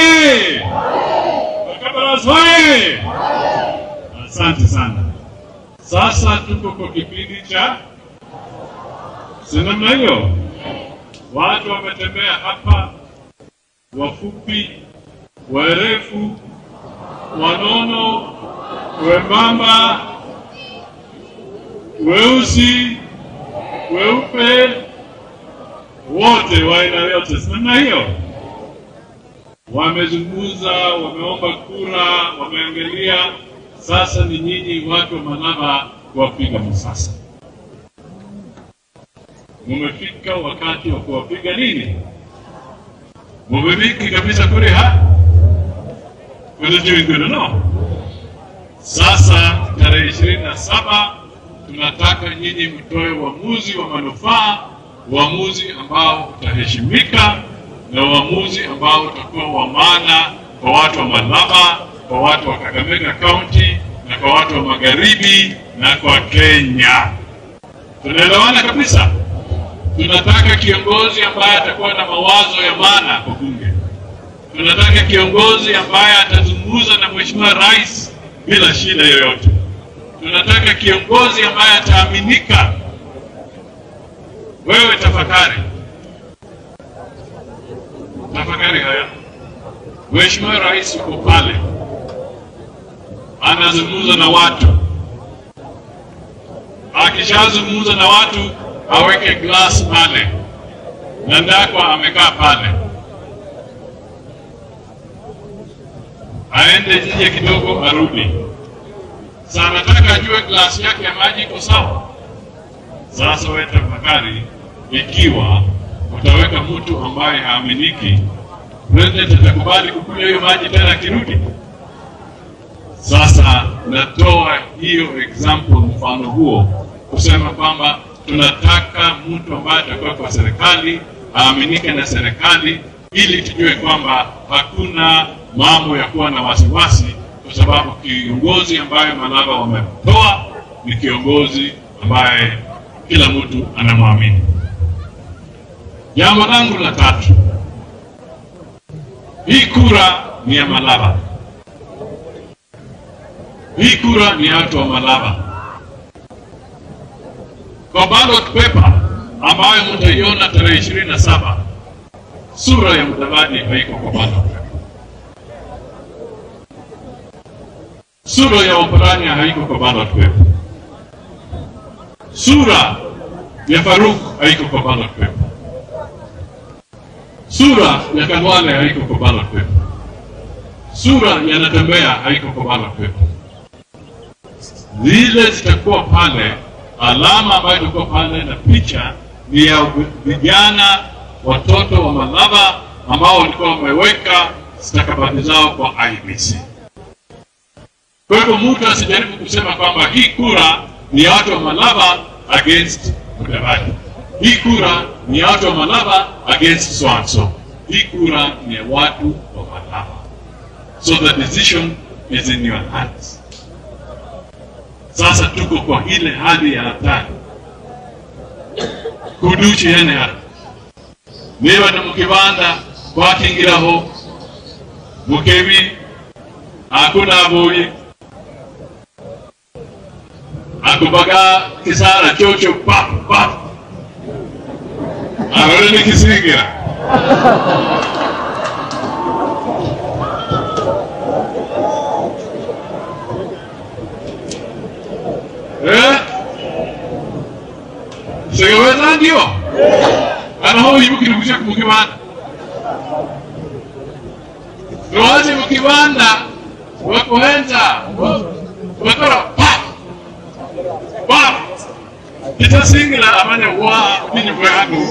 hoye! Kabaras hoye! Asante sana. Sasa tuko kwa kipindi cha sinema hiyo. Watu wametembea hapa, wafupi, warefu, wanono, wembamba, weusi, weupe, wote wa aina yote. Sinema hiyo wamezungumza, wameomba kura, wameangalia. Sasa ni nyinyi watu wa Malaba kuwapiga msasa. Mumefika wakati wa kuwapiga nini? Mumefika kabisa kule kule jiwingine no? Sasa tarehe 27 tunataka nyinyi mtoe uamuzi wa manufaa, uamuzi ambao utaheshimika na uamuzi ambao utakuwa wa maana kwa watu wa Malaba, kwa watu wa Kakamega County na kwa watu wa Magharibi na kwa Kenya. Tunaelewana kabisa? Tunataka kiongozi ambaye atakuwa na mawazo ya maana kwa bunge. Tunataka kiongozi ambaye atazungumza na Mheshimiwa Rais bila shida yoyote. Tunataka kiongozi ambaye ataaminika. Wewe tafakari haya. Mheshimiwa Rais yuko pale, anazungumza na watu. Akishazungumza na watu, aweke glass pale, na ndakwa amekaa pale. Aende jije kidogo arudi. Sasa nataka ajue glass yake ya maji iko sawa. Sasa wewe tafakari, ikiwa utaweka mtu ambaye haaminiki, president atakubali kukunywa hiyo maji tena kirudi? Sasa natoa hiyo example, mfano huo, kusema kwamba tunataka mtu ambaye atakuwa kwa serikali, aaminike na serikali, ili tujue kwamba hakuna mambo ya kuwa na wasiwasi, kwa sababu kiongozi ambaye Malaba wametoa ni kiongozi ambaye kila mtu anamwamini. Jambo langu la tatu, hii kura ni ya Malaba. Hii kura ni watu wa Malaba. Kwa ballot paper ambayo mtaiona tarehe 27, sura ya Mudavadi haiko kwa ballot paper. Sura ya Oparanya haiko kwa ballot paper. Sura ya Faruk haiko kwa ballot paper. Sura ya Kangwale haiko kwa ballot paper. Sura ya Natembea haiko kwa ballot paper. Zile zitakuwa pale, alama ambayo itakuwa pale na picha ni ya vijana, watoto wa Malaba ambao walikuwa wameweka stakabadhi zao kwa IEBC. Kwa hivyo mtu asijaribu kusema kwamba hii kura ni ya watu wa Malaba against Mudavadi. Hii kura ni ya watu wa Malaba against so and so. Hii kura ni ya watu wa Malaba. So the decision is in your hands. Sasa tuko kwa ile hali ya hatari. Kuduchi hene hali. Niba na mukibanda kwa kingiraho, mukebi, hakuna abuye. Akubaga kisara chocho pap pap. Ahora ni kisingira. Segaweza ndio. Ana hao hivi kilikuja kumkibanda. Roazi mkibanda wakohenza. Wakora pap. Pap. Kita singla amanya wa nini kwa yangu.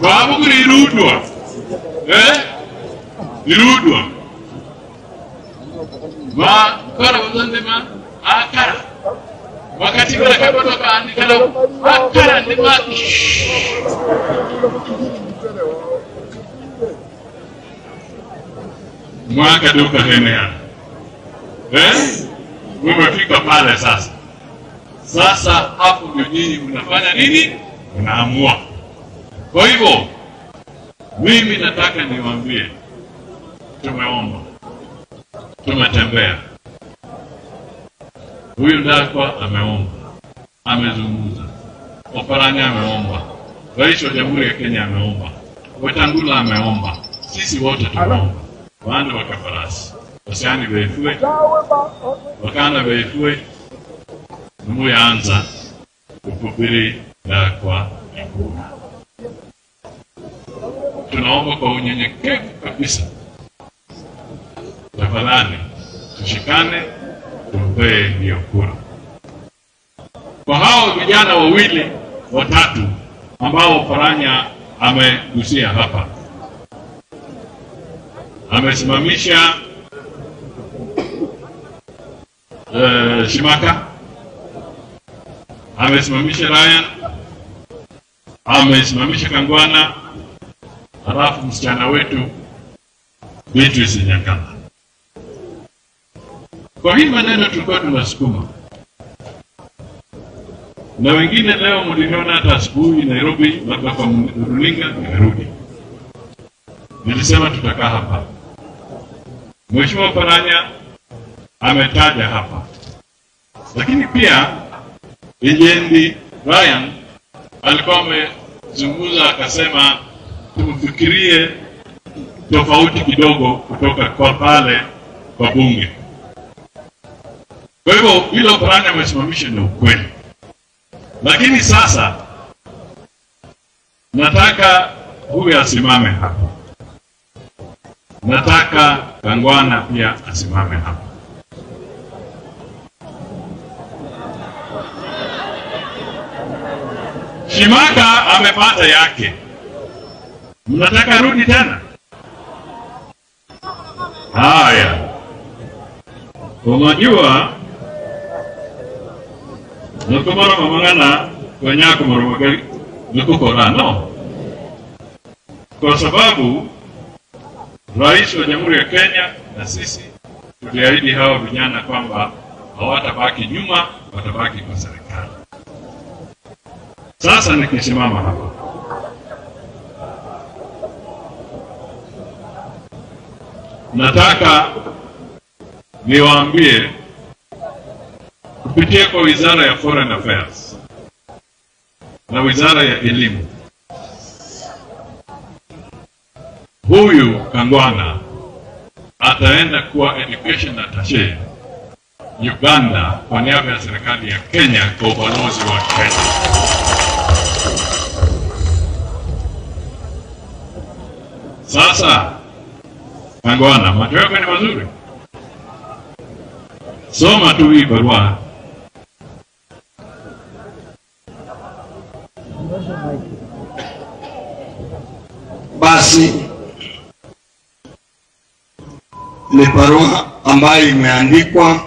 Babu kulirudwa. Irudwa. Ma kara wazandema akara. Wakati wala kaboto kaandika akara ndema. Mwaka duka hene ya. Mumefika pale sasa. Sasa hapo ndio nyinyi mnafanya nini? Mnaamua. Kwa hivyo mimi nataka niwaambie, tumeomba, tumetembea. Huyu Ndakwa ameomba, amezungumza. Oparanya ameomba, Rais wa Jamhuri ya Kenya ameomba, Wetangula ameomba, sisi wote tumeomba. Wanda wakafarasi, wasiani beifue, wakana beifue, numu yaanza kupupiri Ndakwa Ikulu. Tunaomba kwa unyenyekevu kabisa, tafadhali tushikane, tumpee hiyo kura. Kwa hao vijana wawili watatu ambao Oparanya amegusia hapa, amesimamisha Shimaka, amesimamisha Ryan, amesimamisha Kangwana, halafu msichana wetu Beatrice Nyakana. Kwa hii maneno tulikuwa tunasukuma, na wengine leo mliniona hata asubuhi Nairobi, labda kwa runinga nimerudi. Nilisema tutakaa hapa. Mheshimiwa Oparanya ametaja hapa, lakini pia Ejendi Ryan alikuwa amezungumza akasema tufikirie tofauti kidogo kutoka kwa pale kwa bunge. Kwa hivyo bila Oparanya amesimamisha ni ukweli. Lakini sasa nataka huyu asimame hapa. Nataka Kangwana pia asimame hapa. Shimaka amepata yake. Mnataka rudi tena? Haya. Unajua nukumara mamangana kwenyako marumagari nukukora no. Kwa sababu Rais wa Jamhuri ya Kenya na sisi tuliahidi hawa vijana kwamba hawatabaki nyuma, watabaki kwa serikali. Sasa nikisimama hapa, nataka niwaambie kupitia kwa Wizara ya Foreign Affairs na Wizara ya Elimu, huyu Kangwana ataenda kuwa education attaché Uganda kwa niaba ya serikali ya Kenya kwa ubalozi wa Kenya. Sasa Kangwana, macho yako ni mazuri, soma tu hii barua. Basi ni barua ambayo imeandikwa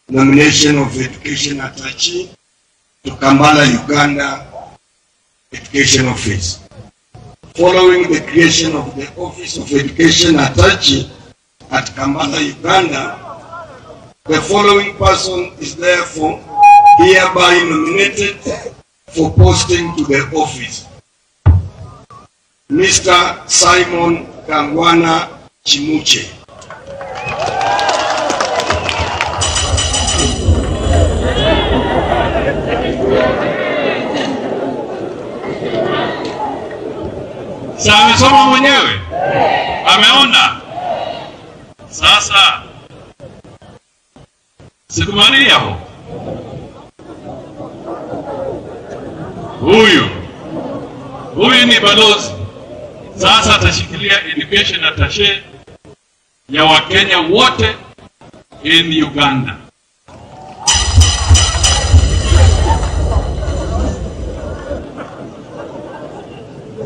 nomination of education attaché to Kampala, Uganda Education Office. Following the creation of the Office of Education Attaché at Kampala, Uganda, the following person is therefore hereby nominated for posting to the office: Mr. Simon Kangwana Chimuche. Sasa amesoma mwenyewe, ameona. Sasa sikumania ho huyu ni balozi. Sasa atashikilia education attaché ya Wakenya wote in Uganda.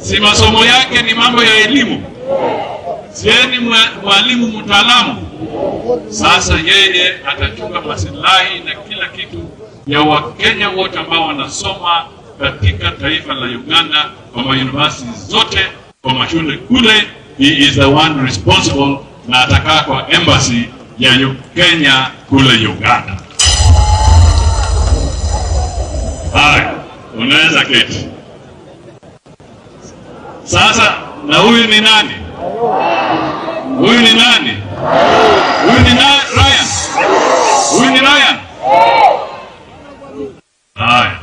Si masomo yake ni mambo ya elimu, sieni mwalimu mtaalamu. Sasa yeye atachunga maslahi na kila kitu ya Wakenya wote ambao wanasoma katika taifa la Uganda, kwa university zote, kwa mashule kule. He is the one responsible, na atakaa kwa embassy ya Kenya kule Uganda. keti. Sasa na huyu ni nani? Huyu ni nani? Huyu ni Ryan. Huyu ni Ryan. Haya.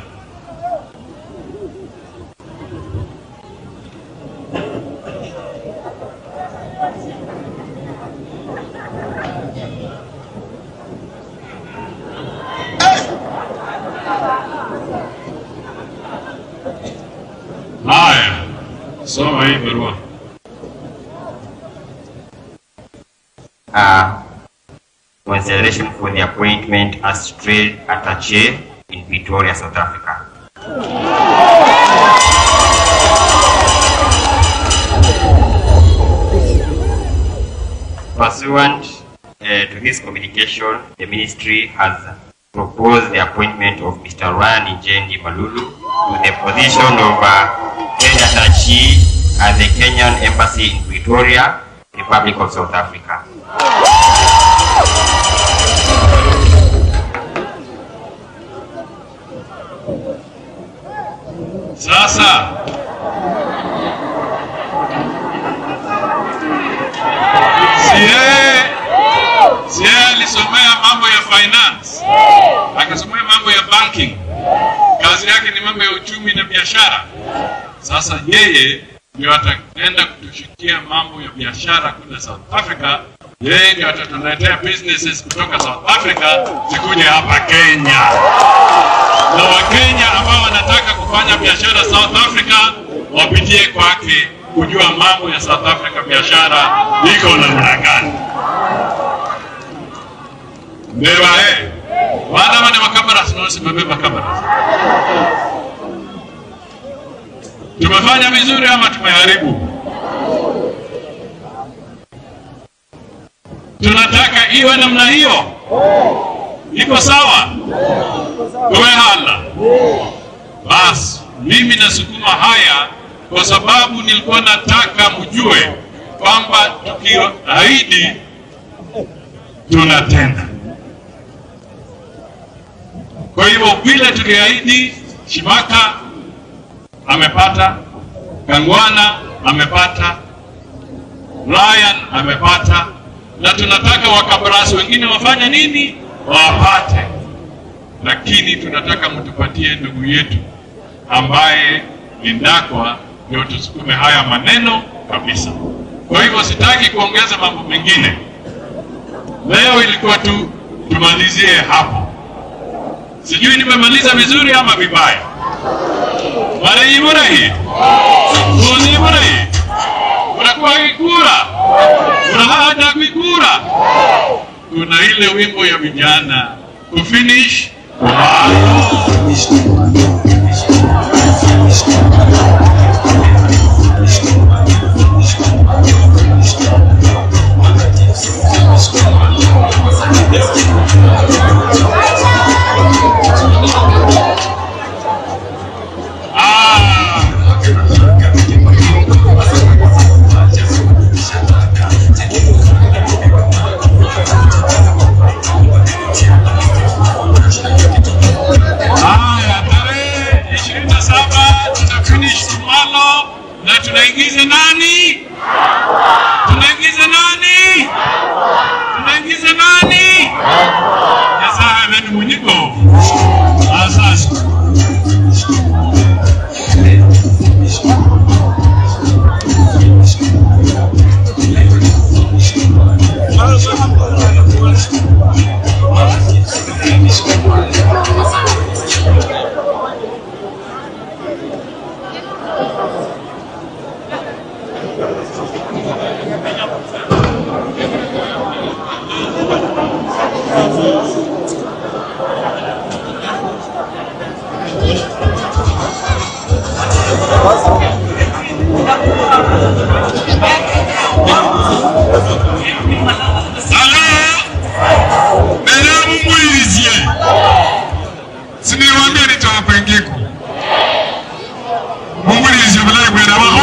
Haya. Soma hii barua. Consideration for the appointment as trade attaché in Pretoria, South Africa. Pursuant to this communication, the ministry has proposed the appointment of Mr. Ryan Njendi Malulu to the position of trade attaché at the Kenyan Embassy in Pretoria, Republic of South Africa. Sasa sie alisomea mambo ya finance, akasomea mambo ya banking, kazi yake ni mambo ya uchumi na biashara. Sasa yeye ndio ataenda kutushikia mambo ya biashara kule South Africa. Yeye ndio atatuletea businesses kutoka South Africa zikuje hapa Kenya. Na Wakenya ambao wanataka kufanya biashara South Africa wapitie kwake kujua mambo ya South Africa biashara iko namna gani. Ndewa wana makamera simameba kamera. Tumefanya vizuri ama tumeharibu? Tunataka iwe namna hiyo. Iko sawa? Uwe hala. Bas, mimi nasukuma haya kwa sababu nilikuwa nataka mjue kwamba tukiahidi tunatenda. Kwa hivyo vile tuliahidi, Shimaka amepata, Kangwana amepata, Ryan amepata, na tunataka wakabarasi wengine wafanya nini? Wapate. Lakini tunataka mtupatie ndugu yetu ambaye ni Ndakwa ndio tusukume haya maneno kabisa. Kwa hivyo sitaki kuongeza mambo mengine. Leo ilikuwa tu tumalizie hapo. Sijui nimemaliza vizuri ama vibaya. Mara hii. Unakuwa kikura. Unahaja kikura. Kuna ile wimbo ya vijana kufinish. Tunaingiza nani? Tunaingiza nani? Tunaingiza nani? Sasa ameni mwenyeko. Asante. Sini wambia nitawapengeko. Mungu ni zivulai kwenda wao.